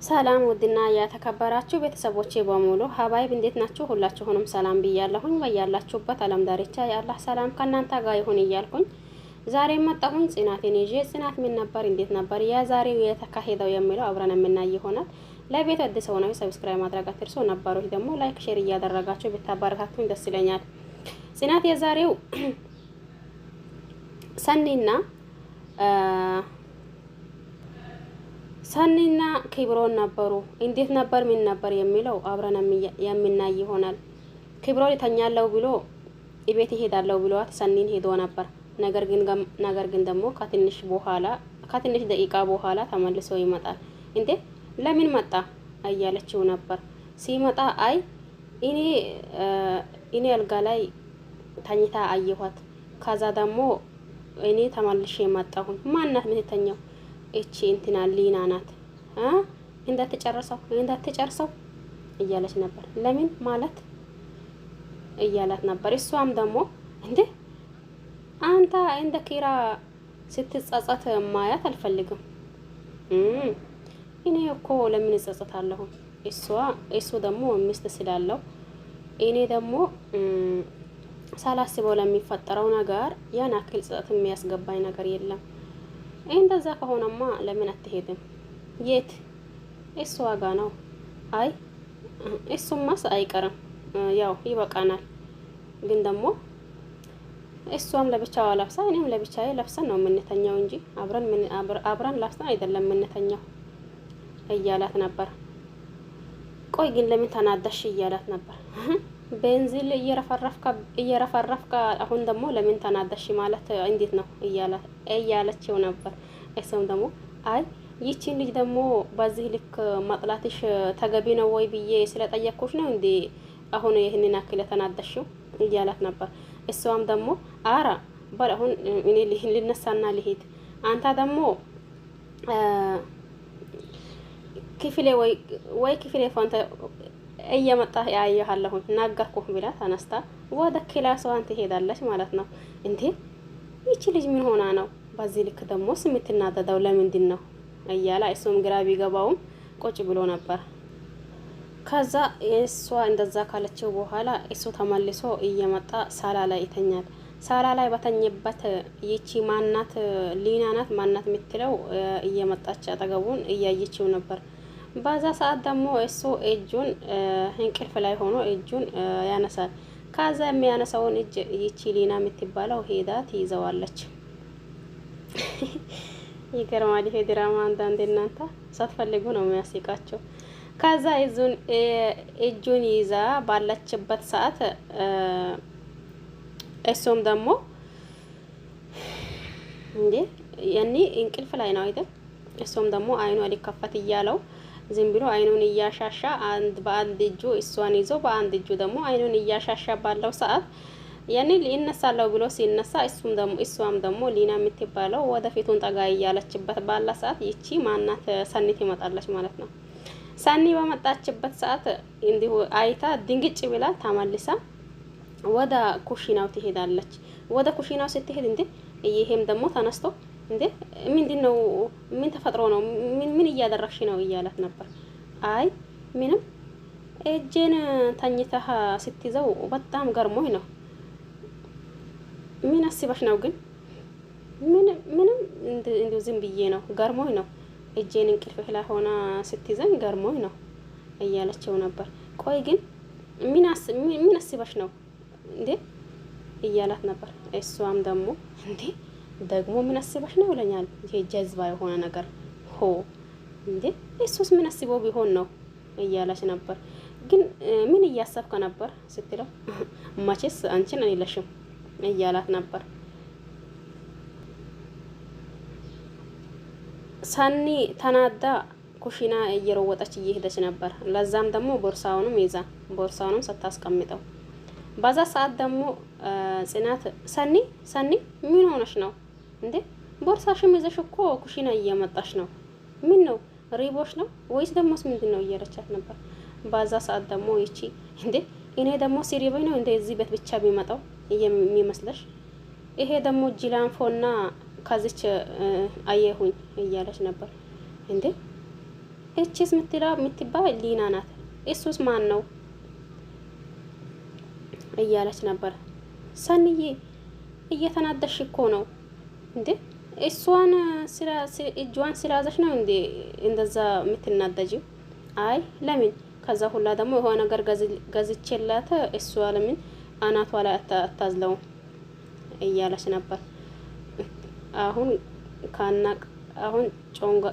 ሰላም ውድና ያተከበራችሁ ቤተሰቦቼ በሙሉ ሀባይብ እንዴት ናችሁ? ሁላችሁንም ሰላም ብያለሁኝ። በያላችሁበት ዓለም ዳርቻ የአላህ ሰላም ከእናንተ ጋር ይሁን እያልኩኝ ዛሬ መጣሁኝ ጽናቴን ይዤ። ጽናት ምን ነበር እንዴት ነበር የዛሬው የተካሄደው የሚለው አብረን የምናይ ይሆናል። ለቤት አዲስ ሆናችሁ ሰብስክራይብ ማድረግ አትርሱ። ነባሮች ደግሞ ላይክ ሼር እያደረጋችሁ ብታበረታቱኝ ደስ ይለኛል። ጽናት የዛሬው ሰኒና ክብሮን ነበሩ። እንዴት ነበር ምን ነበር የሚለው አብረን የምናይ ይሆናል። ክብሮን ይተኛለው ብሎ እቤት ይሄዳለው ብሏት ሰኒን ሄዶ ነበር። ነገር ግን ደግሞ ከትንሽ ደቂቃ በኋላ ተመልሶ ይመጣል። እንዴ ለምን መጣ እያለችው ነበር። ሲመጣ አይ እኔ አልጋ ላይ ተኝታ አየኋት። ከዛ ደግሞ እኔ ተመልሼ መጣሁኝ። ማናት ምትተኛው? እቺ እንትና ሊና ናት እንዳትጨርሰው እያለች ነበር። ለምን ማለት እያላት ነበር። እሷም ደግሞ እንዴ አንተ እንደ ኪራ ስትጸጸት ማያት አልፈልግም። እኔ እኮ ለምን እጸጸታለሁ? እሱ ደግሞ ሚስት ስላለው እኔ ደግሞ ሳላስበው ለሚፈጠረው ነገር ያን አክል ጸጸት የሚያስገባኝ ነገር የለም። እንደዛ ከሆነማ ለምን አትሄድም? የት? እሱ ዋጋ ነው። አይ እሱማስ አይቀርም፣ ያው ይበቃናል። ግን ደግሞ እሷም ለብቻዋ ለብሳ እኔም ለብቻዬ ለብሰን ነው የምንተኛው እንጂ አብረን ለብሰን አይደለም የምንተኛው እያላት ነበር። ቆይ ግን ለምን ተናዳሽ እያላት ነበር። ቤንዚል እየረፈረፍካ አሁን ደግሞ ለምን ተናዳሽ ማለት እንዴት ነው እያለችው ነበር። እሱም ደግሞ አይ ይቺን ልጅ ደግሞ በዚህ ልክ መጥላትሽ ተገቢ ነው ወይ ብዬ ስለጠየቅኩሽ ነው እንዴ አሁን ይህንን አክል ተናዳሽው እያላት ነበር። እሷም ደግሞ አራ በል አሁን እኔ ልነሳና ልሄድ፣ አንተ ደግሞ ክፍሌ ፋንታ እየመጣ ያያለሁ ናገርኩህ ብላ ተነስታ ወደ ክላሷን ትሄዳለች ማለት ነው። እንዴ ይቺ ልጅ ምን ሆና ነው በዚህ ልክ ደግሞ የምትናደደው ለምንድን ነው እያላ እሱም ግራ ቢገባውም ቁጭ ብሎ ነበር። ከዛ እሷ እንደዛ ካለችው በኋላ እሱ ተመልሶ እየመጣ ሳላ ላይ ይተኛል። ሳላ ላይ በተኘበት ይቺ ማናት ሊና ናት ማናት የምትለው እየመጣች አጠገቡን እያየችው ነበር። በዛ ሰዓት ደግሞ እሱ እጁን እንቅልፍ ላይ ሆኖ እጁን ያነሳል። ከዛ የሚያነሳውን እጅ ይቺ ሊና የምትባለው ሄዳ ትይዘዋለች። ይገርማል። ይሄ ድራማ አንዳንዴ እናንተ ሳትፈልጉ ነው የሚያስቃቸው። ከዛ እጁን ይዛ ባለችበት ሰዓት እሱም ደግሞ እንዴ ያኔ እንቅልፍ ላይ ነው አይደል? እሱም ደግሞ አይኑ ሊከፈት እያለው ዝም ብሎ አይኑን እያሻሻ በአንድ እጁ እሷን ይዞ በአንድ እጁ ደግሞ አይኑን እያሻሻ ባለው ሰዓት ያኔ ሊነሳለው ብሎ ሲነሳ እሷም ደግሞ ሊና የምትባለው ወደፊቱን ጠጋ እያለችበት ባላ ሰዓት ይቺ ማናት ሰኒ ትመጣለች ማለት ነው። ሰኒ በመጣችበት ሰዓት እንዲሁ አይታ ድንግጭ ብላ ተመልሳ ወደ ኩሽናው ትሄዳለች። ወደ ኩሽናው ስትሄድ እንዴ ይሄም ደግሞ ተነስቶ እንዴ ምንድነው? ምን ተፈጥሮ ነው? ምን እያደረግሽ ነው እያላት ነበር። አይ ምንም እጄን ተኝተህ ስትይዘው በጣም ገርሞኝ ነው። ምን አስበሽ ነው ግን? ምንም እንዲሁ ዝም ብዬ ነው፣ ገርሞኝ ነው። እጄን እንቅልፍህ ላይ ሆና ስትይዘኝ ገርሞኝ ነው እያለችው ነበር። ቆይ ግን ምን አስበሽ ነው እንዴ እያላት ነበር። እሷም ደግሞ እንዴ ደግሞ ምን አስበሽ ነው ይለኛል። ይሄ ጀዝባ የሆነ ነገር እንዴ እሱስ ምን አስበው ቢሆን ነው እያለች ነበር። ግን ምን እያሰብከ ነበር ስትለው መቼስ አንቺን አይለሽም እያላት ነበር። ሰኒ ተናዳ ኩሽና እየሮወጠች እየሄደች ነበር። ለዛም ደግሞ ቦርሳውንም ስታስቀምጠው በዛ ሰዓት ደግሞ ጽናት ሰኒ ምን ሆነሽ ነው እንዴ? ቦርሳሽን ይዘሽ እኮ ኩሽና እየመጣሽ ነው። ምን ነው ሪቦሽ ነው ወይስ ደሞስ ምንድነው እያለቻት ነበር። በዛ ሰዓት ደግሞ ይቺ እንዴ እኔ ደግሞ ሲሪበኝ ነው እንደዚህ ቤት ብቻ ቢመጣው የሚመስለሽ? ይሄ ደግሞ ጂላንፎና ከዚች አየሁኝ እያለች ነበር። እንዴ እቺስ የምትባል ሊና ናት። እሱስ ማን ነው እያለች ነበር። ሰንዬ እየተናደሽ እኮ ነው እንዴ? እሷን እጇን ስላዘሽ ነው እንዴ እንደዛ የምትናደጂው? አይ ለምን? ከዛ ሁላ ደግሞ የሆነ ነገር ገዝቼላት እሷ ለምን አናቷ ላይ አታዝለው እያለች ነበር። አሁን አሁን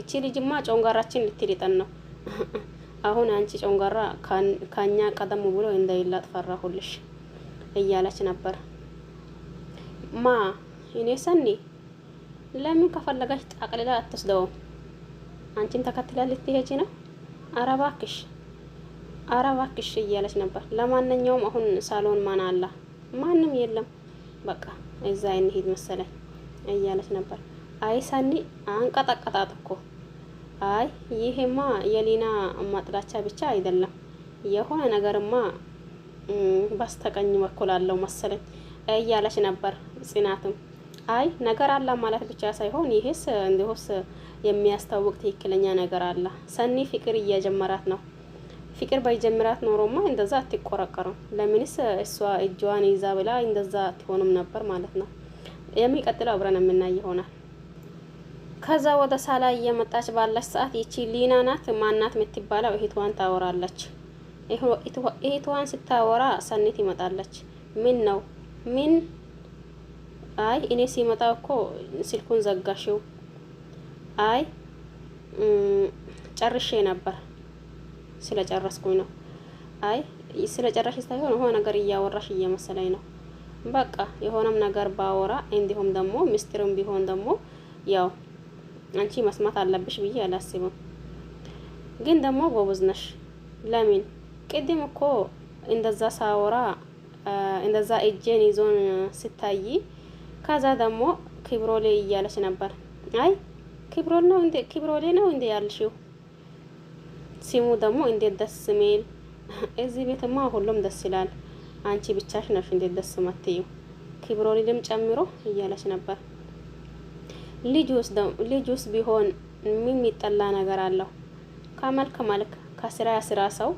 እቺ ልጅማ ጮንጋራችን ልትሊጠን ነው። አሁን አንቺ ጮንጋራ ካኛ ቀደም ብሎ እንዳይላጥ ፈራሁልሽ እያለች ነበር። ማ እኔ ሰኒ ለምን ከፈለጋች ጠቅልላ አትወስደውም? አንቺን ተከትላ ልትሄጂ ነው? ኧረ እባክሽ እያለች ነበር። ለማንኛውም አሁን ሳሎን ማን አለ? ማንም የለም። በቃ እዛ እንሂድ መሰለኝ እያለች ነበር። አይ ሰኒ አንቀጠቀጣት እኮ። አይ ይሄማ የሊና ማጥላቻ ብቻ አይደለም፣ የሆነ ነገርማ በስተቀኝ በኩል አለው መሰለኝ እያለች ነበር ጽናትም። አይ ነገር አለ ማለት ብቻ ሳይሆን ይሄስ እንዲሁስ የሚያስታውቅ ትክክለኛ ነገር አለ። ሰኒ ፍቅር እየጀመራት ነው። ፍቅር ባይጀምራት ኖሮማ እንደዛ አትቆረቀርም። ለምንስ እሷ እጇን ይዛ ብላ እንደዛ አትሆንም ነበር ማለት ነው። የሚቀጥለው አብረን የምናይ ይሆናል። ከዛ ወደ ሳላ እየመጣች ባለች ሰዓት ይቺ ሊና ናት ማናት የምትባለው እህቷን ታወራለች። እህቷን ስታወራ ሰኒት ይመጣለች። ምን ነው ምን? አይ እኔ ሲመጣ እኮ ስልኩን ዘጋሽው። አይ ጨርሼ ነበር ስለጨረስኩኝ ነው። አይ ስለጨረሽ ሳይሆን የሆነ ነገር እያወራሽ እየመሰለኝ ነው። በቃ የሆነም ነገር ባወራ እንዲሁም ደግሞ ምስጢርም ቢሆን ደግሞ ያው አንቺ መስማት አለብሽ ብዬ አላስብም። ግን ደግሞ ጎበዝ ነሽ። ለምን ቅድም እኮ እንደዛ ሳወራ እንደዛ እጄን ይዞን ስታይ ከዛ ደግሞ ክብሮሌ እያለች ነበር። አይ ክብሮሌ ነው እንዴ ያልሽው? ሲሙ ደግሞ እንዴት ደስ የሚል! እዚህ ቤትማ ሁሉም ደስ ይላል። አንቺ ብቻሽ ነሽ እንዴት ደስ ማትዩ? ክብሮሌንም ጨምሮ እያለች ነበር። ልጁስ ቢሆን ምን የሚጠላ ነገር አለው? ከመልክ መልክ ከስራ ሰው፣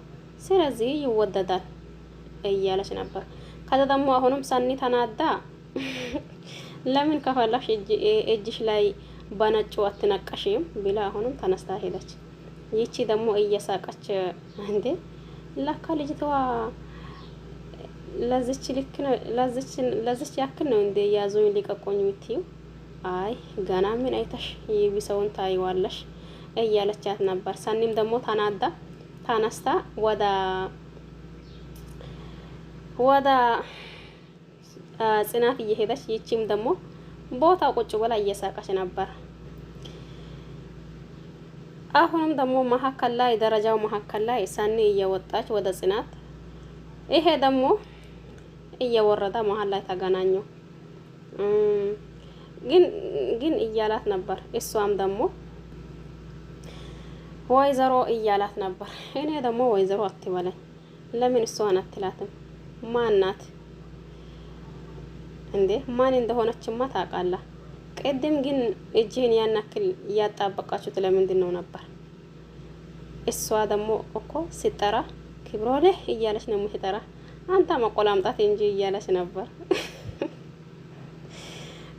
ስለዚህ ይወደዳል እያለች ነበር። ከዛ ደግሞ አሁንም ሰኒ ተናዳ ለምን ከፈለሽ እጅሽ ላይ በነጩ አትነቀሽም ብላ አሁንም ተነስታ ሄደች። ይቺ ደግሞ እየሳቀች እንዴ ለካ ልጅቷ ለዚች ያክል ነው እንዴ ያዙኝ ሊቀቆኝ የምትዩ? አይ ገና ምን አይተሽ ይብሰውን ታይዋለሽ እያለቻት ነበር። ሰኒም ደግሞ ተናዳ ተነስታ ወደ ጽናት እየሄደች ይቺም ደግሞ ቦታ ቁጭ ብላ እየሳቀች ነበር። አሁንም ደግሞ መሀከል ላይ ደረጃው መሀከል ላይ ሰኒ እየወጣች ወደ ጽናት፣ ይሄ ደግሞ እየወረደ መሀል ላይ ተገናኙ። ግን እያላት ነበር። እሷም ደግሞ ወይዘሮ እያላት ነበር። እኔ ደግሞ ወይዘሮ አትበለኝ። ለምን እሷን አትላትም? ማናት እንዴ? ማን እንደሆነችማ ታውቃለህ። ቅድም ግን እጅህን ያን ያክል እያጣበቃችሁት ለምንድን ነው ነበር? እሷ ደግሞ እኮ ሲጠራ ክብሮሌ እያለች ነው የምትጠራ። አንተ መቆላምጣት እንጂ እያለች ነበር።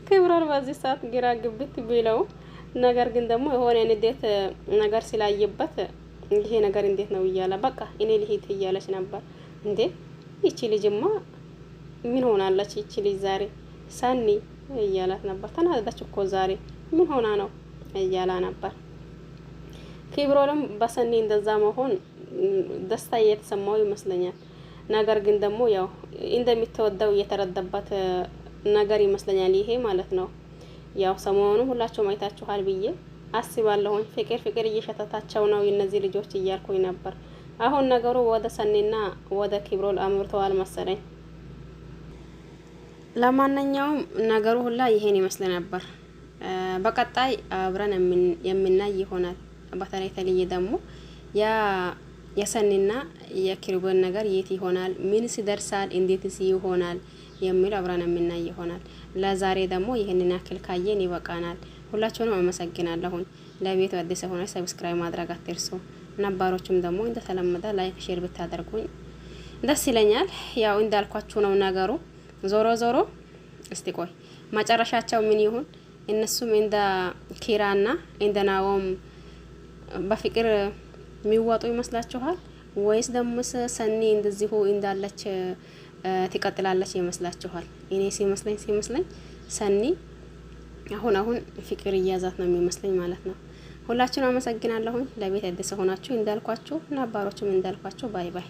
ክብሮል በዚህ ሰዓት ግራ ግብት ቢለው፣ ነገር ግን ደግሞ የሆነ ንዴት ነገር ስላየበት ይሄ ነገር እንዴት ነው እያለ በቃ እኔ ልሂድ እያለች ነበር። እንዴ ይቺ ልጅማ ምን ሆናለች? ይቺ ልጅ ዛሬ ሰኒ እያላት ነበር። ተናደደች እኮ ዛሬ ምን ሆና ነው እያላ ነበር። ክብሮልም በሰኒ እንደዛ መሆን ደስታ እየተሰማው ይመስለኛል። ነገር ግን ደግሞ ያው እንደሚተወደው እየተረዳበት ነገር ይመስለኛል ይሄ ማለት ነው። ያው ሰሞኑን ሁላችሁም አይታችኋል ብዬ አስባለሁኝ። ፍቅር እየሸተታቸው ነው እነዚህ ልጆች እያልኩኝ ነበር። አሁን ነገሩ ወደ ሰኒና ወደ ክብሮል አምርተዋል መሰለኝ። ለማንኛውም ነገሩ ሁላ ይሄን ይመስል ነበር። በቀጣይ አብረን የምናይ ይሆናል። በተለይ ተለየ ደግሞ የሰኒና የክብሮል ነገር የት ይሆናል? ምንስ ይደርሳል? እንዴትስ ይሆናል የሚል አብረን የምናይ ይሆናል። ለዛሬ ደግሞ ይሄንን ያክል ካየን ይበቃናል። ሁላችሁንም አመሰግናለሁ። ለቤቱ አዲስ ሆነ ሰብስክራይብ ማድረግ አትርሱ። ነባሮችም ደግሞ እንደተለመደ ላይክ ሼር ብታደርጉኝ ደስ ይለኛል። ያው እንዳልኳችሁ ነው ነገሩ። ዞሮ ዞሮ እስቲ ቆይ መጨረሻቸው ምን ይሁን? እነሱም እንደ ኪራና እንደ ናኦም በፍቅር የሚወጡ ይመስላችኋል ወይስ ደግሞ ሰኒ እንደዚሁ እንዳለች ትቀጥላለች ይመስላችኋል? እኔ ሲመስለኝ ሰኒ አሁን ፍቅር እያዛት ነው የሚመስለኝ ማለት ነው። ሁላችሁም አመሰግናለሁ። ለቤት አዲስ ሆናችሁ እንዳልኳችሁ ነባሮችም እንዳልኳችሁ ባይ ባይ።